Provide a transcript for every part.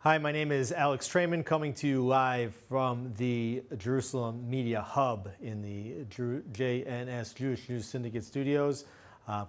Hi, my name is Alex Trayman, coming to you live from the Jerusalem Media Hub in the JNS Jewish News Syndicate studios.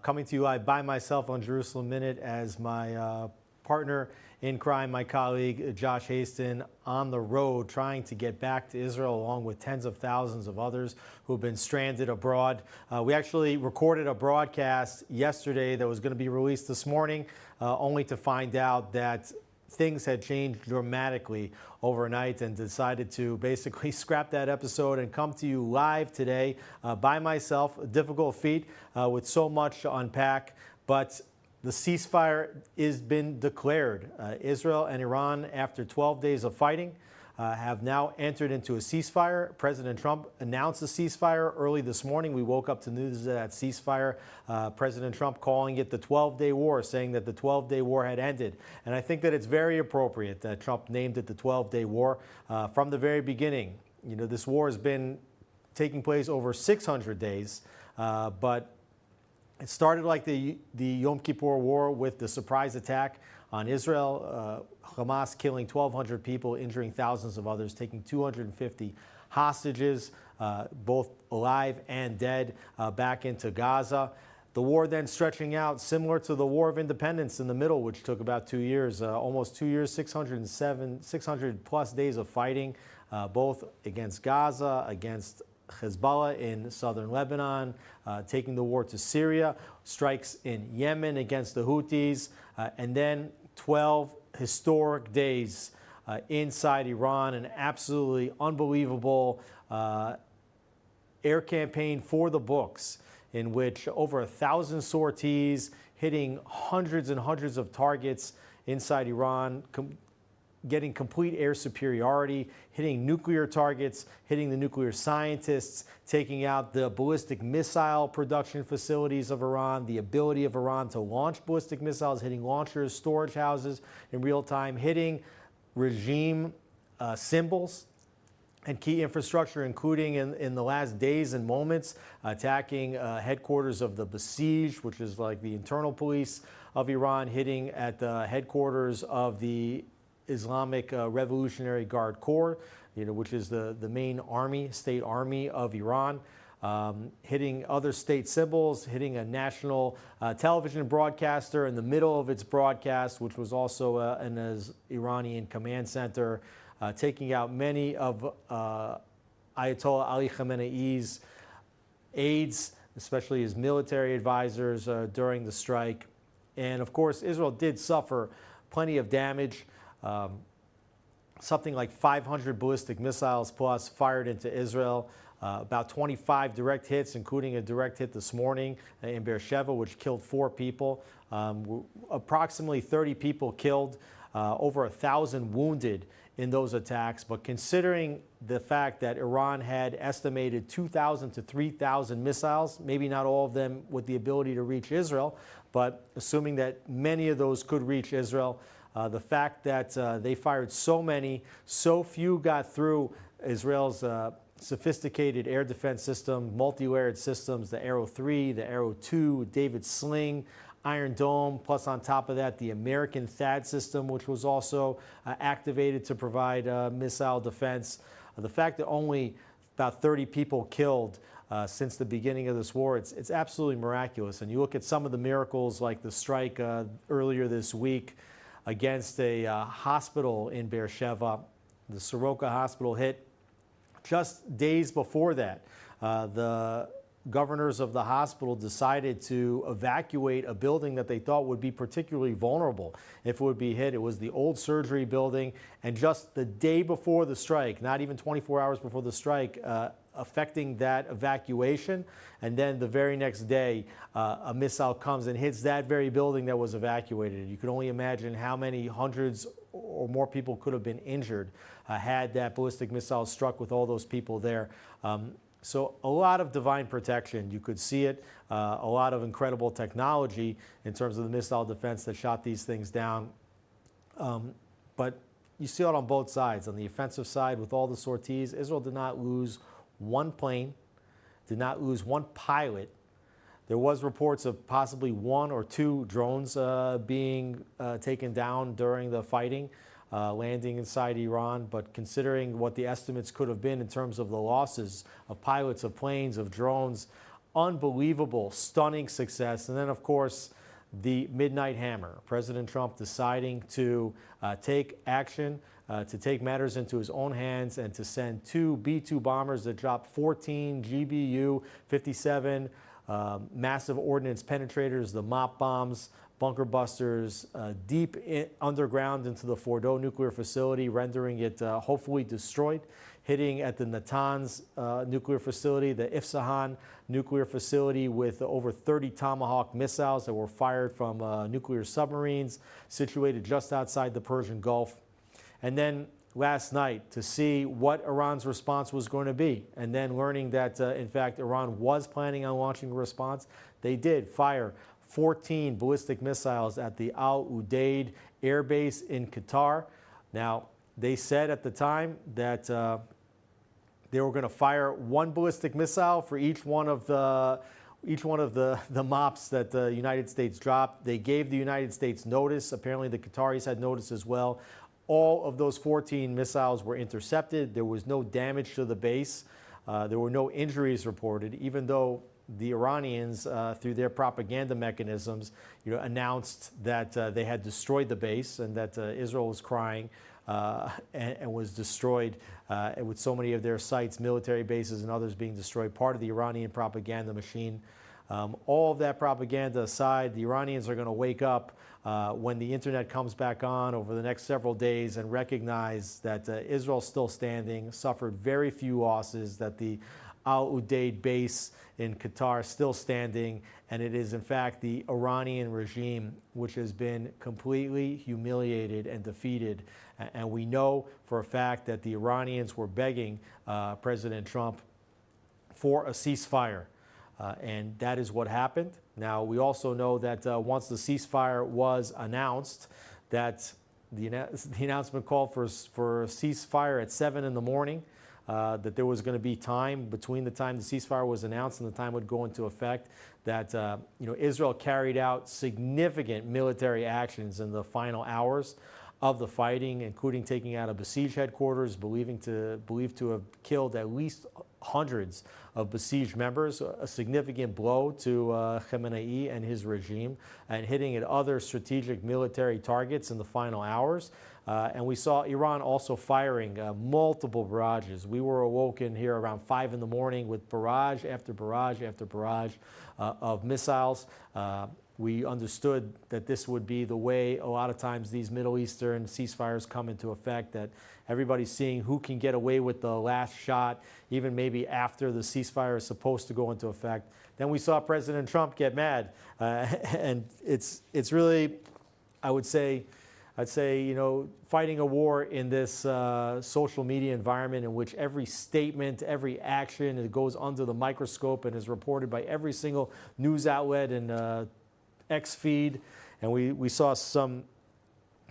Coming to you live by myself on Jerusalem Minute as my partner in crime, my colleague Josh Haston, on the road trying to get back to Israel along with tens of thousands of others who have been stranded abroad. We actually recorded a broadcast yesterday that was going to be released this morning, only to find out that things had changed dramatically overnight and decided to basically scrap that episode and come to you live today by myself. A difficult feat with so much to unpack, but the ceasefire has been declared. Israel and Iran, after 12 days of fighting, have now entered into a ceasefire. President Trump announced a ceasefire early this morning. We woke up to news of that ceasefire. President Trump calling it the 12-day war, saying that the 12-day war had ended. And I think that it's very appropriate that Trump named it the 12-day war. From the very beginning, you know, this war has been taking place over 600 days, but it started like the Yom Kippur War with the surprise attack on Israel, Hamas killing 1,200 people, injuring thousands of others, taking 250 hostages, both alive and dead, back into Gaza. The war then stretching out, similar to the War of Independence in the middle, which took about 2 years, almost 2 years, 600 plus days of fighting, both against Gaza, against Hezbollah in southern Lebanon, taking the war to Syria, strikes in Yemen against the Houthis, and then 12 historic days inside Iran, an absolutely unbelievable air campaign for the books, in which over 1,000 sorties, hitting hundreds and hundreds of targets inside Iran, getting complete air superiority, hitting nuclear targets, hitting the nuclear scientists, taking out the ballistic missile production facilities of Iran, the ability of Iran to launch ballistic missiles, hitting launchers, storage houses in real time, hitting regime symbols and key infrastructure, including in the last days and moments, attacking headquarters of the besieged, which is like the internal police of Iran, hitting at the headquarters of the Islamic Revolutionary Guard Corps, which is the main army, state army of Iran, hitting other state symbols, hitting a national television broadcaster in the middle of its broadcast, which was also an Iranian command center, taking out many of Ayatollah Ali Khamenei's aides, especially his military advisors during the strike. And of course, Israel did suffer plenty of damage. Something like 500 ballistic missiles plus fired into Israel, about 25 direct hits, including a direct hit this morning in Beersheba, which killed 4 people, approximately 30 people killed, over 1,000 wounded in those attacks. But considering the fact that Iran had estimated 2,000 to 3,000 missiles, maybe not all of them with the ability to reach Israel, but assuming that many of those could reach Israel, the fact that they fired so many, so few got through Israel's sophisticated air defense system, multi-layered systems, the Arrow 3, the Arrow 2, David Sling, Iron Dome, plus on top of that, the American THAAD system, which was also activated to provide missile defense. The fact that only about 30 people killed since the beginning of this war, it's absolutely miraculous. And you look at some of the miracles, like the strike earlier this week against a hospital in Beersheba. The Soroka hospital hit just days before that. The governors of the hospital decided to evacuate a building that they thought would be particularly vulnerable if it would be hit. It was the old surgery building, and just the day before the strike, not even 24 hours before the strike, affecting that evacuation, and then the very next day a missile comes and hits that very building that was evacuated. You can only imagine how many hundreds or more people could have been injured had that ballistic missile struck with all those people there. So a lot of divine protection. You could see it, a lot of incredible technology in terms of the missile defense that shot these things down. But you see it on both sides. On the offensive side, with all the sorties, Israel did not lose one plane, did not lose one pilot. There was reports of possibly 1 or 2 drones being taken down during the fighting. landing inside Iran. But considering what the estimates could have been in terms of the losses of pilots, of planes, of drones, unbelievable, stunning success. And then, of course, the midnight hammer, President Trump deciding to take action, to take matters into his own hands and to send 2 B-2 bombers that dropped 14 GBU-57 massive ordnance penetrators, the MOP bombs, bunker busters, deep underground into the Fordow nuclear facility, rendering it hopefully destroyed, hitting at the Natanz nuclear facility, the Isfahan nuclear facility with over 30 Tomahawk missiles that were fired from nuclear submarines situated just outside the Persian Gulf. And then last night to see what Iran's response was going to be. And then learning that, in fact, Iran was planning on launching a response. They did fire 14 ballistic missiles at the Al Udeid air base in Qatar. Now, they said at the time that they were going to fire 1 ballistic missile for each one of the MOPs that the United States dropped. They gave the United States notice. Apparently, the Qataris had notice as well. All of those 14 missiles were intercepted. There was no damage to the base. There were no injuries reported, even though the Iranians, through their propaganda mechanisms, announced that they had destroyed the base and that Israel was crying and was destroyed with so many of their sites, military bases and others being destroyed, part of the Iranian propaganda machine. All of that propaganda aside, the Iranians are going to wake up when the internet comes back on over the next several days and recognize that Israel's still standing, suffered very few losses, that the Al Udeid base in Qatar is still standing, and it is in fact the Iranian regime which has been completely humiliated and defeated. And we know for a fact that the Iranians were begging President Trump for a ceasefire. And that is what happened. Now, we also know that once the ceasefire was announced, that the announcement called for a ceasefire at 7 in the morning, that there was going to be time between the time the ceasefire was announced and the time it would go into effect, that Israel carried out significant military actions in the final hours of the fighting, including taking out a besieged headquarters, believed to have killed at least hundreds of besieged members, a significant blow to Khamenei and his regime, and hitting at other strategic military targets in the final hours. And we saw Iran also firing multiple barrages. We were awoken here around 5 in the morning with barrage after barrage after barrage of missiles. We understood that this would be the way a lot of times these Middle Eastern ceasefires come into effect, that everybody's seeing who can get away with the last shot, even maybe after the ceasefire is supposed to go into effect. Then we saw President Trump get mad. And it's really, I'd say, fighting a war in this social media environment in which every statement, every action, it goes under the microscope and is reported by every single news outlet and X feed. And we saw some,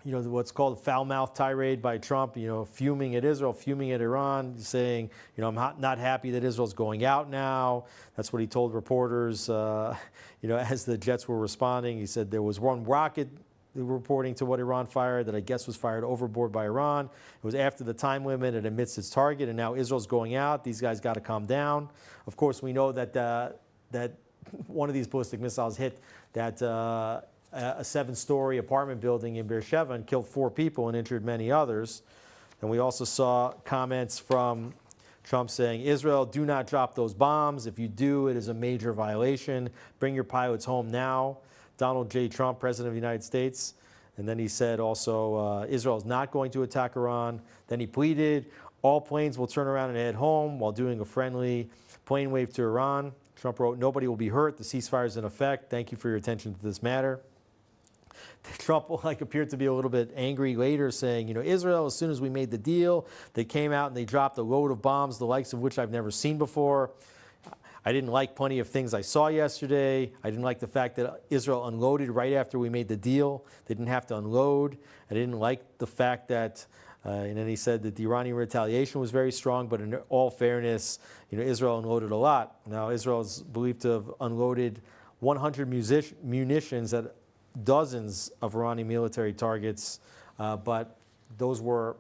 what's called a foul-mouthed tirade by Trump, fuming at Israel, fuming at Iran, saying, I'm not happy that Israel's going out now. That's what he told reporters, as the jets were responding. He said there was one rocket reporting to what Iran fired that I guess was fired overboard by Iran. It was after the time limit. It missed its target, and now Israel's going out. These guys got to calm down. Of course, we know that that one of these ballistic missiles hit that a 7-story apartment building in Beersheba and killed 4 people and injured many others. And we also saw comments from Trump saying, Israel, do not drop those bombs. If you do, it is a major violation. Bring your pilots home now. Donald J. Trump, President of the United States. And then he said also, Israel is not going to attack Iran. Then he pleaded, all planes will turn around and head home while doing a friendly plane wave to Iran. Trump wrote, nobody will be hurt. The ceasefire is in effect. Thank you for your attention to this matter. Trump appeared to be a little bit angry later, saying, Israel, as soon as we made the deal, they came out and they dropped a load of bombs, the likes of which I've never seen before. I didn't like plenty of things I saw yesterday. I didn't like the fact that Israel unloaded right after we made the deal. They didn't have to unload. I didn't like the fact that, and then he said that the Iranian retaliation was very strong, but in all fairness, Israel unloaded a lot. Now, Israel is believed to have unloaded 100 munitions at dozens of Iranian military targets, but those were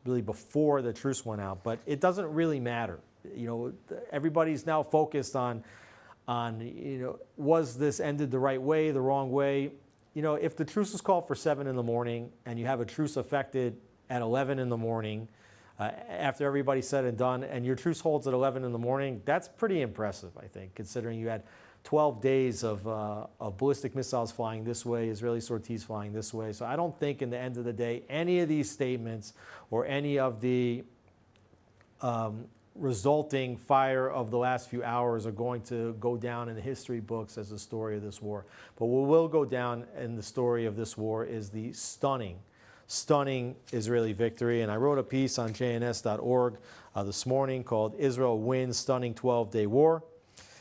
really before the truce went out, but it doesn't really matter. Everybody's now focused on was this ended the right way, the wrong way? If the truce is called for 7 in the morning and you have a truce effected at 11 in the morning, after everybody's said and done, and your truce holds at 11 in the morning, that's pretty impressive, I think, considering you had 12 days of ballistic missiles flying this way, Israeli sorties flying this way. So I don't think in the end of the day, any of these statements or any of the resulting fire of the last few hours are going to go down in the history books as the story of this war. But what will go down in the story of this war is the stunning Israeli victory. And I wrote a piece on jns.org this morning called Israel Wins Stunning 12-Day War.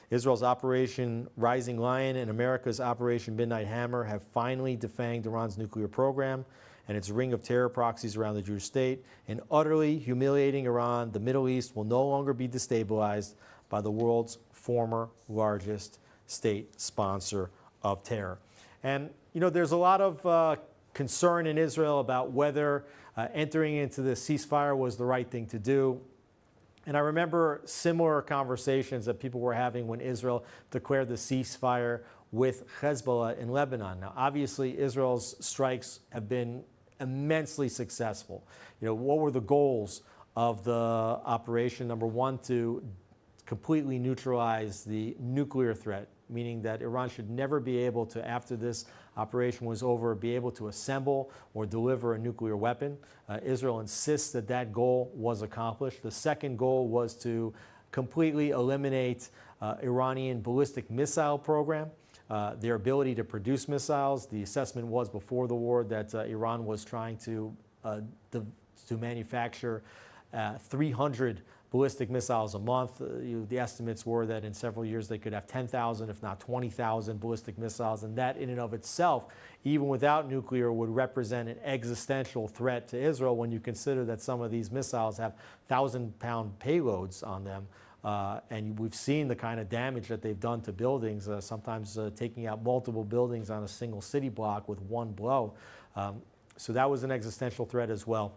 Israel's Operation Rising Lion and America's Operation Midnight Hammer have finally defanged Iran's nuclear program and its ring of terror proxies around the Jewish state. In utterly humiliating Iran, the Middle East will no longer be destabilized by the world's former largest state sponsor of terror. And, there's a lot of concern in Israel about whether entering into the ceasefire was the right thing to do. And I remember similar conversations that people were having when Israel declared the ceasefire with Hezbollah in Lebanon. Now, obviously, Israel's strikes have been immensely successful. What were the goals of the operation? Number one, to completely neutralize the nuclear threat, meaning that Iran should never be able to, after this operation was over, be able to assemble or deliver a nuclear weapon. Israel insists that that goal was accomplished. The second goal was to completely eliminate Iranian ballistic missile program, their ability to produce missiles. The assessment was before the war that Iran was trying to manufacture 300 ballistic missiles a month. The estimates were that in several years they could have 10,000, if not 20,000 ballistic missiles, and that in and of itself, even without nuclear, would represent an existential threat to Israel when you consider that some of these missiles have 1,000-pound payloads on them. And we've seen the kind of damage that they've done to buildings, sometimes taking out multiple buildings on a single city block with one blow. So that was an existential threat as well.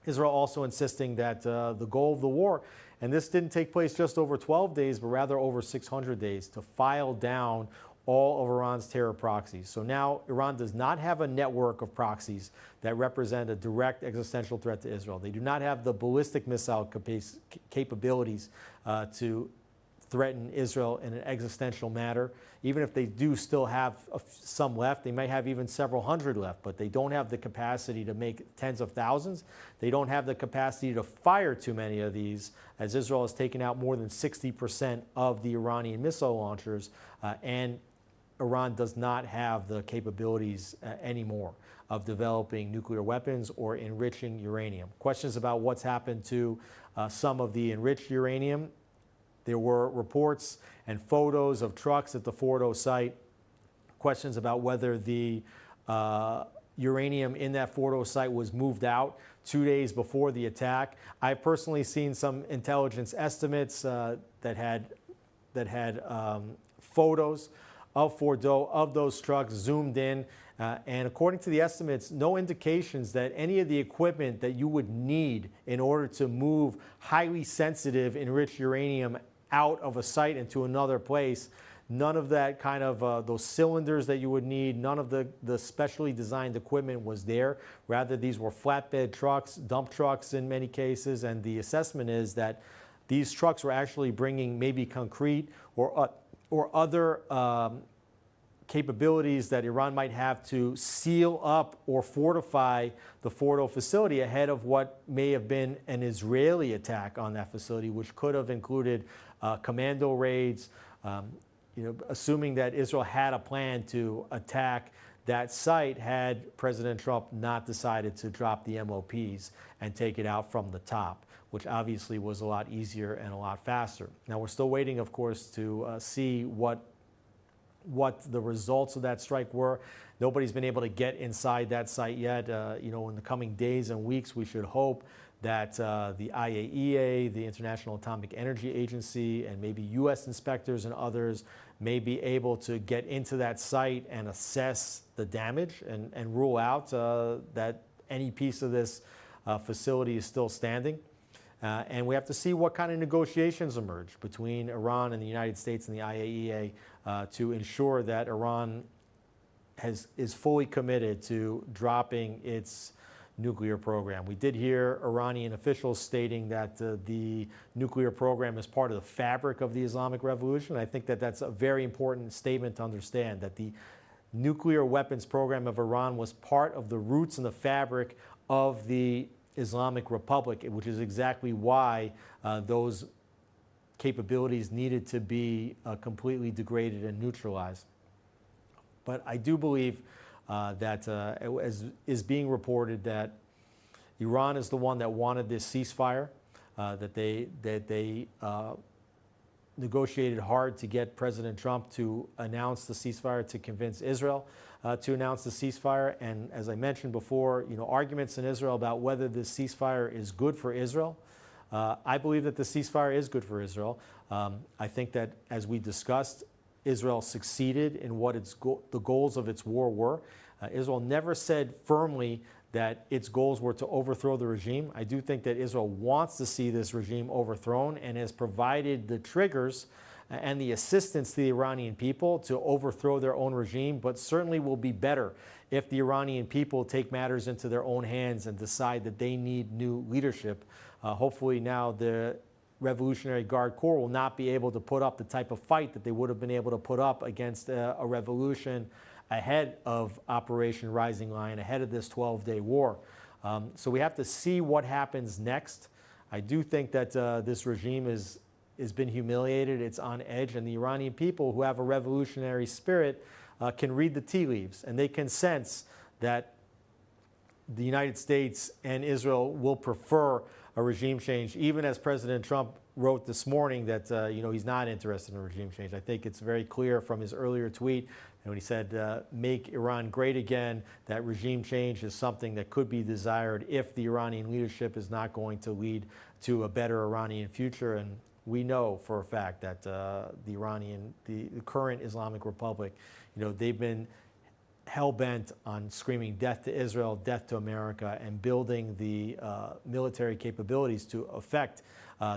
Israel also insisting that the goal of the war, and this didn't take place just over 12 days, but rather over 600 days, to file down all of Iran's terror proxies. So now Iran does not have a network of proxies that represent a direct existential threat to Israel. They do not have the ballistic missile capabilities to threaten Israel in an existential matter. Even if they do still have some left, they might have even several hundred left, but they don't have the capacity to make tens of thousands. They don't have the capacity to fire too many of these, as Israel has taken out more than 60% of the Iranian missile launchers, and Iran does not have the capabilities anymore of developing nuclear weapons or enriching uranium. Questions about what's happened to some of the enriched uranium. There were reports and photos of trucks at the Fordow site. Questions about whether the uranium in that Fordow site was moved out 2 days before the attack. I've personally seen some intelligence estimates that had photos of Fordow, of those trucks zoomed in. And according to the estimates, no indications that any of the equipment that you would need in order to move highly sensitive enriched uranium out of a site into another place, none of that kind of those cylinders that you would need, none of the specially designed equipment was there. Rather, these were flatbed trucks, dump trucks in many cases, and the assessment is that these trucks were actually bringing maybe concrete or other capabilities that Iran might have to seal up or fortify the Fordow facility ahead of what may have been an Israeli attack on that facility, which could have included commando raids, assuming that Israel had a plan to attack that site had President Trump not decided to drop the MOPs and take it out from the top, which obviously was a lot easier and a lot faster. Now, we're still waiting, of course, to see what the results of that strike were. Nobody's been able to get inside that site yet. In the coming days and weeks, we should hope that the IAEA, the International Atomic Energy Agency, and maybe U.S. inspectors and others may be able to get into that site and assess the damage and rule out that any piece of this facility is still standing. And we have to see what kind of negotiations emerge between Iran and the United States and the IAEA to ensure that Iran is fully committed to dropping its nuclear program. We did hear Iranian officials stating that the nuclear program is part of the fabric of the Islamic Revolution. I think that that's a very important statement to understand, that the nuclear weapons program of Iran was part of the roots and the fabric of the Islamic Republic, which is exactly why those capabilities needed to be completely degraded and neutralized. But I do believe that, as is being reported, that Iran is the one that wanted this ceasefire, that they negotiated hard to get President Trump to announce the ceasefire, to convince Israel to announce the ceasefire. And as I mentioned before, arguments in Israel about whether this ceasefire is good for Israel. I believe that the ceasefire is good for Israel. I think that, as we discussed, Israel succeeded in what the goals of its war were. Israel never said firmly that its goals were to overthrow the regime. I do think that Israel wants to see this regime overthrown and has provided the triggers and the assistance to the Iranian people to overthrow their own regime, but certainly will be better if the Iranian people take matters into their own hands and decide that they need new leadership. Hopefully now the Revolutionary Guard Corps will not be able to put up the type of fight that they would have been able to put up against a revolution ahead of Operation Rising Lion, ahead of this 12-day war. So we have to see what happens next. I do think that this regime has been humiliated, it's on edge, and the Iranian people, who have a revolutionary spirit, can read the tea leaves, and they can sense that the United States and Israel will prefer a regime change, even as President Trump wrote this morning that he's not interested in a regime change. I think it's very clear from his earlier tweet, and when he said, make Iran great again, that regime change is something that could be desired if the Iranian leadership is not going to lead to a better Iranian future. And we know for a fact that the current Islamic Republic, they've been hell-bent on screaming death to Israel, death to America, and building the military capabilities to affect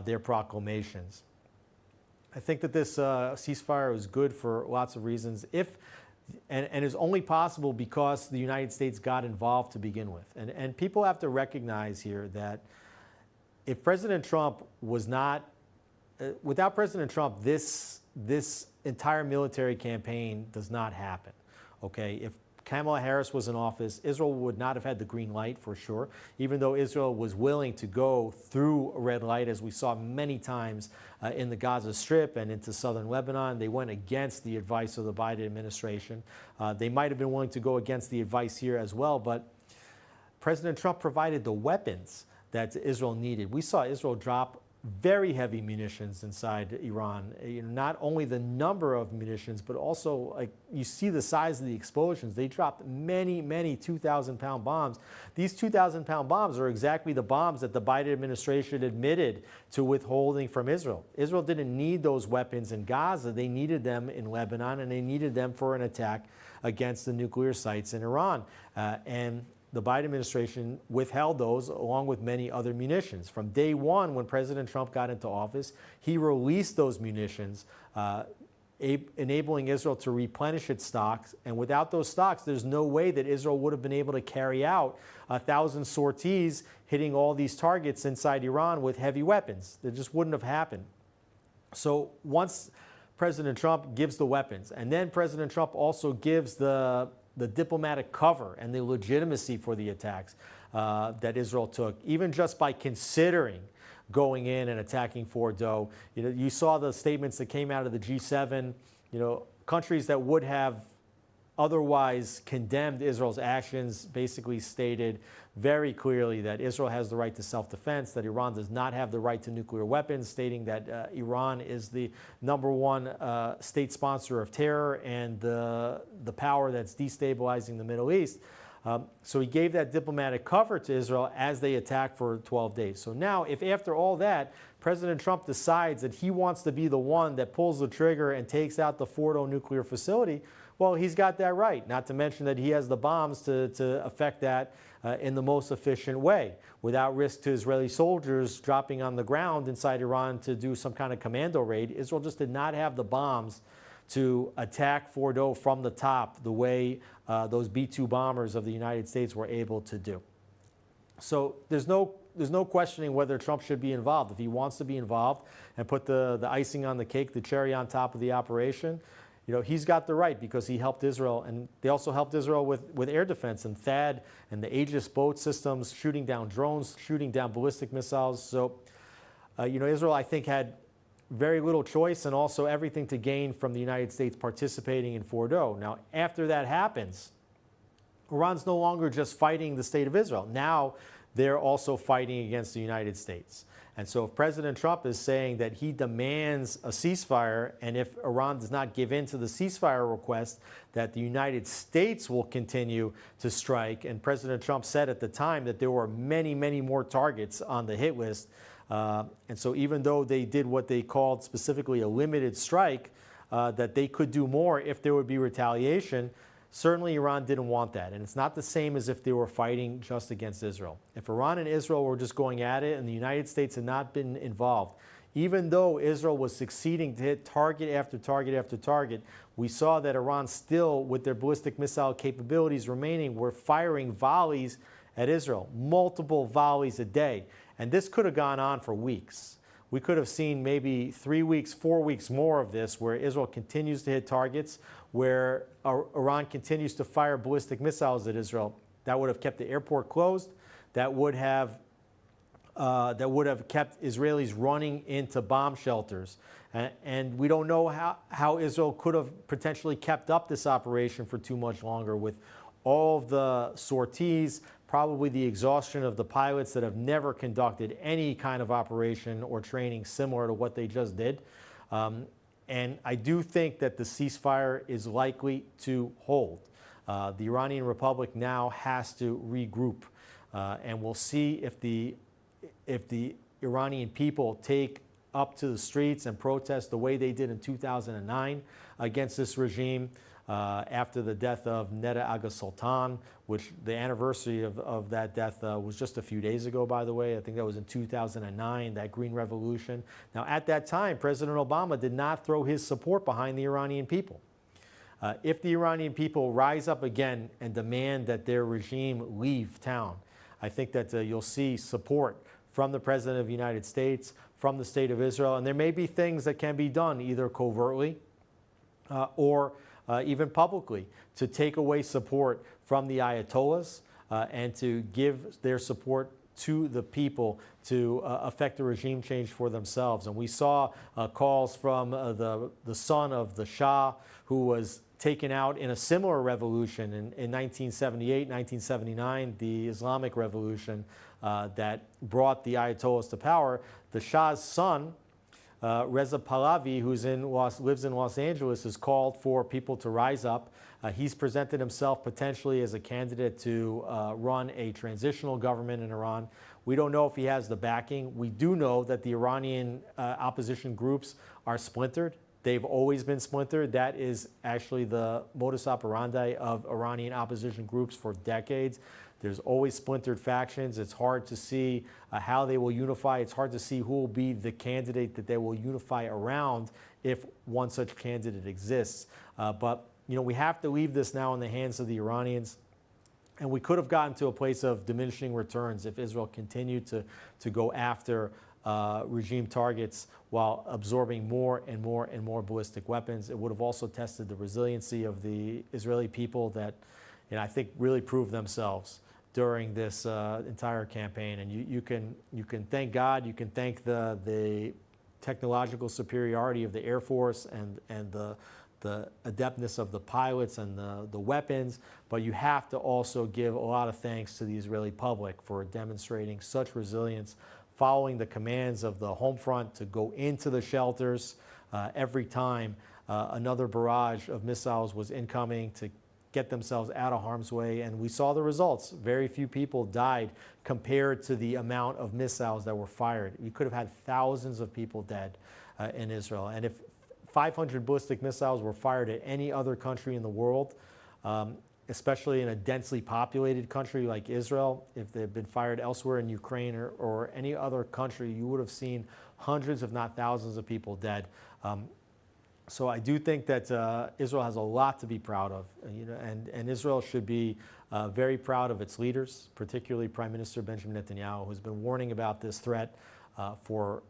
their proclamations. I think that this ceasefire is good for lots of reasons, and is only possible because the United States got involved to begin with. And people have to recognize here that if President Trump was not, without President Trump, this entire military campaign does not happen. Okay, if Kamala Harris was in office, Israel would not have had the green light for sure, even though Israel was willing to go through a red light, as we saw many times in the Gaza Strip and into southern Lebanon. They went against the advice of the Biden administration. They might have been willing to go against the advice here as well, but President Trump provided the weapons that Israel needed. We saw Israel drop very heavy munitions inside Iran. Not only the number of munitions, but also, like, you see the size of the explosions. They dropped many 2,000-pound bombs. These 2,000-pound bombs are exactly the bombs that the Biden administration admitted to withholding from Israel. Israel didn't need those weapons in Gaza. They needed them in Lebanon, and they needed them for an attack against the nuclear sites in Iran. And the Biden administration withheld those, along with many other munitions. From day one, when President Trump got into office, he released those munitions, enabling Israel to replenish its stocks. And without those stocks, there's no way that Israel would have been able to carry out 1,000 sorties hitting all these targets inside Iran with heavy weapons. That just wouldn't have happened. So once President Trump gives the weapons, and then President Trump also gives the diplomatic cover and the legitimacy for the attacks that Israel took, even just by considering going in and attacking Fordow. You saw the statements that came out of the G7, countries that would have otherwise condemned Israel's actions basically stated very clearly that Israel has the right to self-defense, that Iran does not have the right to nuclear weapons, stating that Iran is the #1 state sponsor of terror and the power that's destabilizing the Middle East. So he gave that diplomatic cover to Israel as they attacked for 12 days. So now, if after all that, President Trump decides that he wants to be the one that pulls the trigger and takes out the Fordow nuclear facility, well, he's got that right. Not to mention that he has the bombs to affect that in the most efficient way without risk to Israeli soldiers dropping on the ground inside Iran to do some kind of commando raid. Israel just did not have the bombs to attack Fordow from the top the way those B-2 bombers of the United States were able to do. So there's no questioning whether Trump should be involved. If he wants to be involved and put the icing on the cake, the cherry on top of the operation, he's got the right because he helped Israel, and they also helped Israel with air defense and THAAD and the Aegis boat systems, shooting down drones, shooting down ballistic missiles. So, Israel, I think, had very little choice and also everything to gain from the United States participating in Fordow. Now, after that happens, Iran's no longer just fighting the state of Israel. Now they're also fighting against the United States. And so if President Trump is saying that he demands a ceasefire, and if Iran does not give in to the ceasefire request, that the United States will continue to strike. And President Trump said at the time that there were many, many more targets on the hit list. And so even though they did what they called specifically a limited strike, that they could do more if there would be retaliation, certainly Iran didn't want that. And it's not the same as if they were fighting just against Israel. If Iran and Israel were just going at it and the United States had not been involved, even though Israel was succeeding to hit target after target after target, we saw that Iran still, with their ballistic missile capabilities remaining, were firing volleys at Israel, multiple volleys a day. And this could have gone on for weeks. We could have seen maybe 3 weeks, 4 weeks more of this, where Israel continues to hit targets, where Iran continues to fire ballistic missiles at Israel. That would have kept the airport closed. That would have kept Israelis running into bomb shelters. And we don't know how Israel could have potentially kept up this operation for too much longer with all of the sorties, probably the exhaustion of the pilots that have never conducted any kind of operation or training similar to what they just did. And I do think that the ceasefire is likely to hold. The Iranian Republic now has to regroup. And we'll see if the Iranian people take up to the streets and protest the way they did in 2009 against this regime. After the death of Neda Aga Sultan, which the anniversary of that death was just a few days ago, by the way. I think that was in 2009, that Green Revolution. Now, at that time, President Obama did not throw his support behind the Iranian people. If the Iranian people rise up again and demand that their regime leave town, I think that you'll see support from the President of the United States, from the State of Israel, and there may be things that can be done either covertly or even publicly, to take away support from the Ayatollahs and to give their support to the people to affect a regime change for themselves. And we saw calls from the son of the Shah, who was taken out in a similar revolution in 1978, 1979, the Islamic Revolution that brought the Ayatollahs to power. The Shah's son, Reza Pahlavi, who lives in Los Angeles, has called for people to rise up. He's presented himself potentially as a candidate to run a transitional government in Iran. We don't know if he has the backing. We do know that the Iranian opposition groups are splintered. They've always been splintered. That is actually the modus operandi of Iranian opposition groups for decades. There's always splintered factions. It's hard to see how they will unify. It's hard to see who will be the candidate that they will unify around if one such candidate exists. But we have to leave this now in the hands of the Iranians. And we could have gotten to a place of diminishing returns if Israel continued to go after regime targets while absorbing more and more and more ballistic weapons. It would have also tested the resiliency of the Israeli people that I think really proved themselves during this entire campaign. And you can thank God, you can thank the technological superiority of the Air Force and the adeptness of the pilots and the weapons, but you have to also give a lot of thanks to the Israeli public for demonstrating such resilience, following the commands of the home front to go into the shelters every time another barrage of missiles was incoming, to get themselves out of harm's way. And we saw the results. Very few people died compared to the amount of missiles that were fired. You could have had thousands of people dead in Israel. And if 500 ballistic missiles were fired at any other country in the world, especially in a densely populated country like Israel, if they'd been fired elsewhere in Ukraine or any other country, you would have seen hundreds, if not thousands, of people dead. So I do think that Israel has a lot to be proud of, and Israel should be very proud of its leaders, particularly Prime Minister Benjamin Netanyahu, who's been warning about this threat for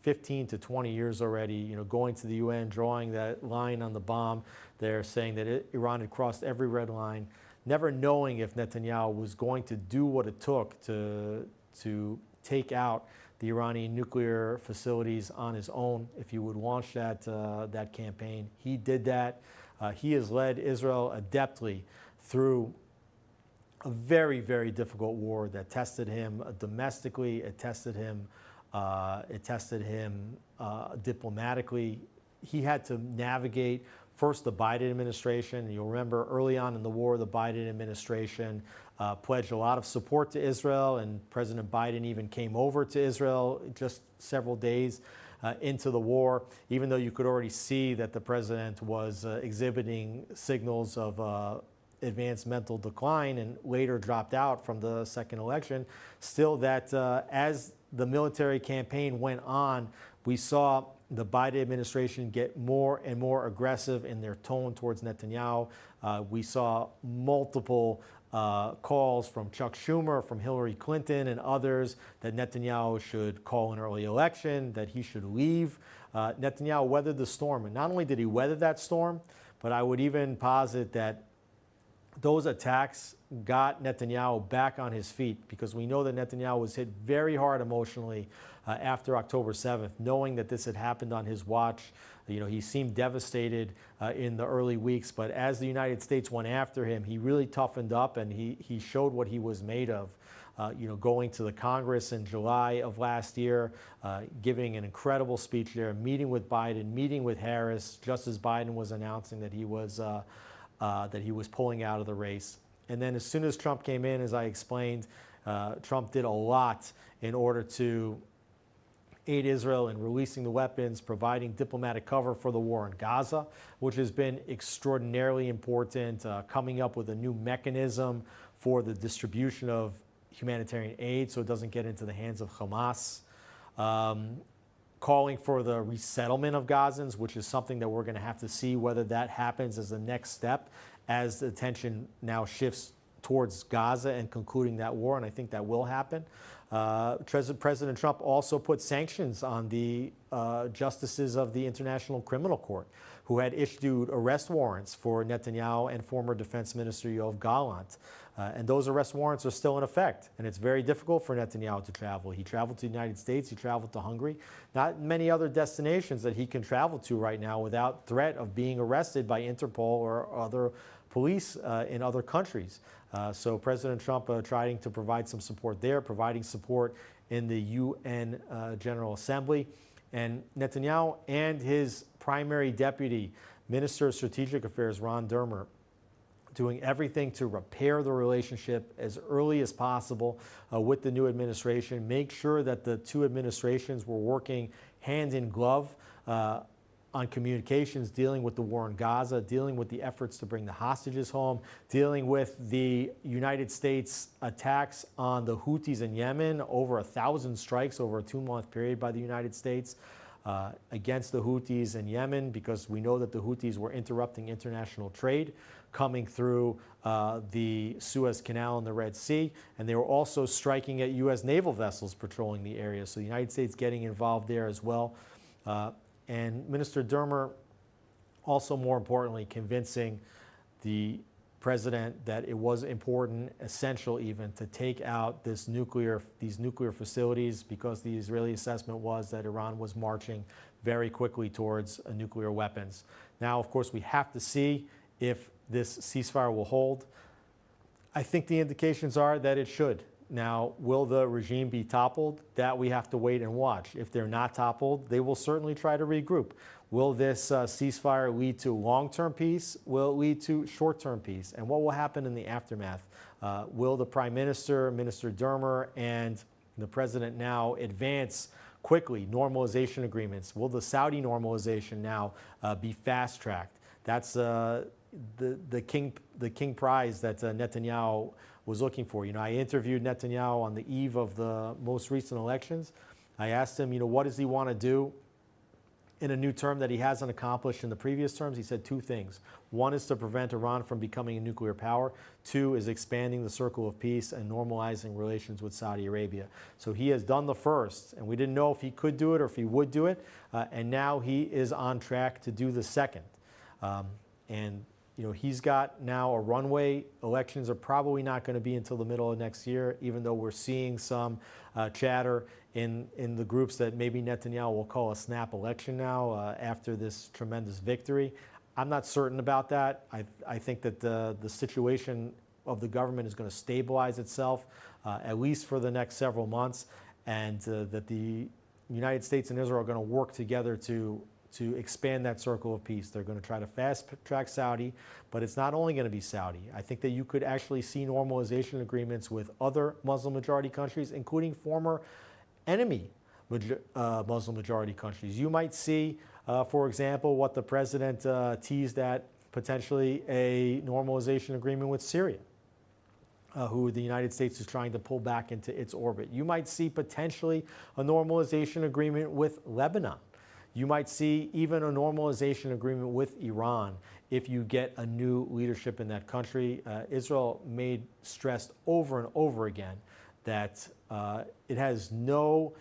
15 to 20 years already, going to the UN, drawing that line on the bomb. They're saying that Iran had crossed every red line, never knowing if Netanyahu was going to do what it took to take out the Iranian nuclear facilities on his own, if he would launch that campaign. He did that. He has led Israel adeptly through a very, very difficult war that tested him domestically. It tested him diplomatically. He had to navigate first the Biden administration. You'll remember early on in the war, the Biden administration pledged a lot of support to Israel, and President Biden even came over to Israel just several days into the war, even though you could already see that the president was exhibiting signals of advanced mental decline and later dropped out from the second election. Still, that as the military campaign went on, we saw the Biden administration get more and more aggressive in their tone towards Netanyahu. We saw multiple calls from Chuck Schumer, from Hillary Clinton, and others that Netanyahu should call an early election, that he should leave. Netanyahu weathered the storm. And not only did he weather that storm, but I would even posit that those attacks got Netanyahu back on his feet, because we know that Netanyahu was hit very hard emotionally after October 7th, knowing that this had happened on his watch. He seemed devastated in the early weeks, but as the United States went after him, he really toughened up, and he showed what he was made of. Going to the Congress in July of last year, giving an incredible speech there, meeting with Biden, meeting with Harris, just as Biden was announcing that he was pulling out of the race. And then as soon as Trump came in, as I explained, Trump did a lot in order to aid Israel in releasing the weapons, providing diplomatic cover for the war in Gaza, which has been extraordinarily important, coming up with a new mechanism for the distribution of humanitarian aid so it doesn't get into the hands of Hamas. Calling for the resettlement of Gazans, which is something that we're going to have to see whether that happens as the next step as the attention now shifts towards Gaza and concluding that war, and I think that will happen. President Trump also put sanctions on the justices of the International Criminal Court, who had issued arrest warrants for Netanyahu and former Defense Minister Yoav Gallant. And those arrest warrants are still in effect, and it's very difficult for Netanyahu to travel. He traveled to the United States, he traveled to Hungary, not many other destinations that he can travel to right now without threat of being arrested by Interpol or other police in other countries. So President Trump trying to provide some support there, providing support in the UN General Assembly. And Netanyahu and his primary deputy, Minister of Strategic Affairs, Ron Dermer, doing everything to repair the relationship as early as possible with the new administration, make sure that the two administrations were working hand in glove on communications, dealing with the war in Gaza, dealing with the efforts to bring the hostages home, dealing with the United States attacks on the Houthis in Yemen, over 1,000 strikes over a 2-month period by the United States against the Houthis in Yemen, because we know that the Houthis were interrupting international trade coming through the Suez Canal and the Red Sea, and they were also striking at U.S. naval vessels patrolling the area. So the United States getting involved there as well. And Minister Dermer also, more importantly, convincing the president that it was important, essential even, to take out these nuclear facilities, because the Israeli assessment was that Iran was marching very quickly towards nuclear weapons. Now, of course, we have to see if this ceasefire will hold. I think the indications are that it should. Now, will the regime be toppled? That we have to wait and watch. If they're not toppled, they will certainly try to regroup. Will this ceasefire lead to long-term peace? Will it lead to short-term peace? And what will happen in the aftermath? Will the Prime Minister, Minister Dermer, and the President now advance quickly normalization agreements? Will the Saudi normalization now be fast-tracked? That's the king prize that Netanyahu was looking for. I interviewed Netanyahu on the eve of the most recent elections. I asked him, what does he want to do in a new term that he hasn't accomplished in the previous terms? He said two things. One is to prevent Iran from becoming a nuclear power. Two is expanding the circle of peace and normalizing relations with Saudi Arabia. So he has done the first, and we didn't know if he could do it or if he would do it, and now he is on track to do the second. He's got now a runway. Elections are probably not going to be until the middle of next year, even though we're seeing some chatter in the groups that maybe Netanyahu will call a snap election now after this tremendous victory. I'm not certain about that. I think that the situation of the government is going to stabilize itself, at least for the next several months, and that the United States and Israel are going to work together to expand that circle of peace. They're going to try to fast-track Saudi, but it's not only going to be Saudi. I think that you could actually see normalization agreements with other Muslim-majority countries, including former enemy Muslim-majority countries. You might see, for example, what the president teased at, potentially a normalization agreement with Syria, who the United States is trying to pull back into its orbit. You might see potentially a normalization agreement with Lebanon. You might see even a normalization agreement with Iran if you get a new leadership in that country. Israel stressed over and over again that it is no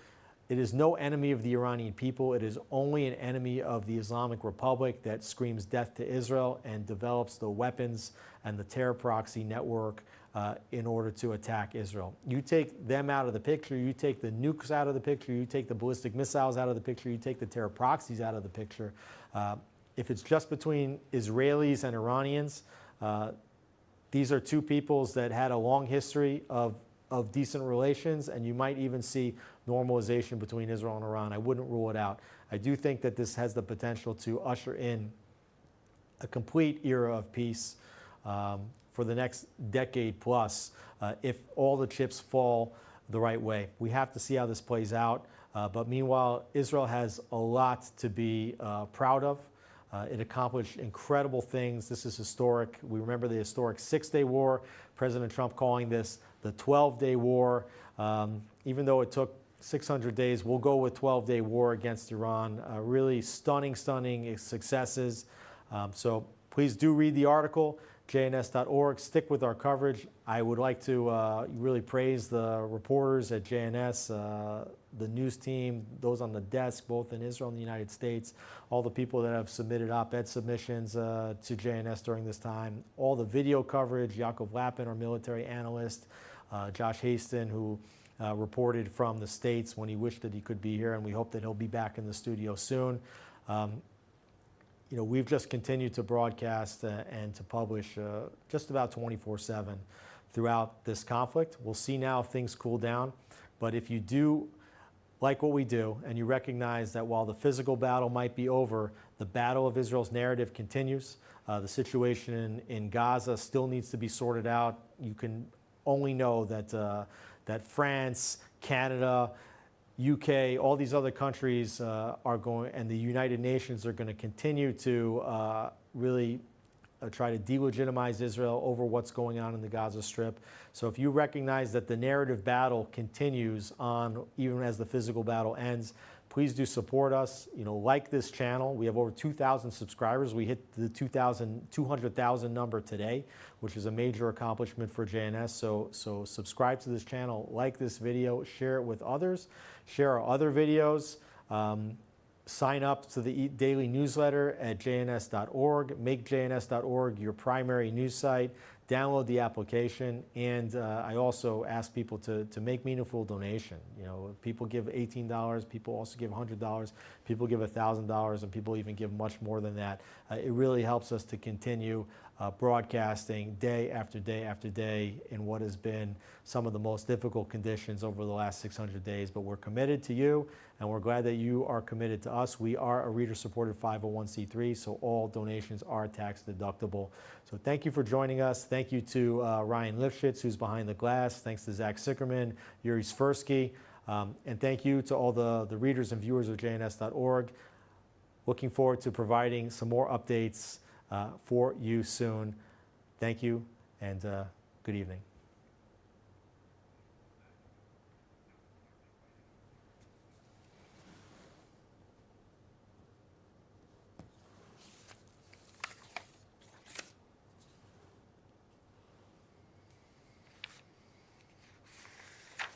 enemy of the Iranian people. It is only an enemy of the Islamic Republic that screams death to Israel and develops the weapons and the terror proxy network in order to attack Israel. You take them out of the picture, you take the nukes out of the picture, you take the ballistic missiles out of the picture, you take the terror proxies out of the picture. If it's just between Israelis and Iranians, these are two peoples that had a long history of decent relations, and you might even see normalization between Israel and Iran. I wouldn't rule it out. I do think that this has the potential to usher in a complete era of peace for the next decade plus, if all the chips fall the right way. We have to see how this plays out. But meanwhile, Israel has a lot to be proud of. It accomplished incredible things. This is historic. We remember the historic Six-Day War, President Trump calling this the 12-day war. Even though it took 600 days, we'll go with 12-day war against Iran. Really stunning successes. So please do read the article, jns.org. Stick with our coverage. I would like to really praise the reporters at JNS, the news team, those on the desk, both in Israel and the United States, all the people that have submitted op-ed submissions to JNS during this time, all the video coverage, Yaakov Lapin, our military analyst, Josh Haston, who reported from the States when he wished that he could be here, and we hope that he'll be back in the studio soon. We've just continued to broadcast and to publish just about 24/7 throughout this conflict. We'll see now if things cool down. But if you do like what we do and you recognize that while the physical battle might be over, the battle of Israel's narrative continues. The situation in Gaza still needs to be sorted out. You can only know that France, Canada, UK, all these other countries are going, and the United Nations are going to continue to really try to delegitimize Israel over what's going on in the Gaza Strip. So if you recognize that the narrative battle continues on even as the physical battle ends, please do support us. Like this channel. We have over 2,000 subscribers. We hit the 200,000 number today, which is a major accomplishment for JNS. So subscribe to this channel, like this video, share it with others, share our other videos. Sign up to the daily newsletter at jns.org. Make jns.org your primary news site. Download the application, and I also ask people to make meaningful donation. People give $18, people also give $100, people give $1,000, and people even give much more than that. It really helps us to continue broadcasting day after day after day in what has been some of the most difficult conditions over the last 600 days. But we're committed to you, and we're glad that you are committed to us. We are a reader-supported 501c3, so all donations are tax deductible. So thank you for joining us. Thank you to Ryan Lifshitz, who's behind the glass. Thanks to Zach Sickerman, Yuri Svirsky, and thank you to all the readers and viewers of JNS.org. Looking forward to providing some more updates for you soon. Thank you, and good evening.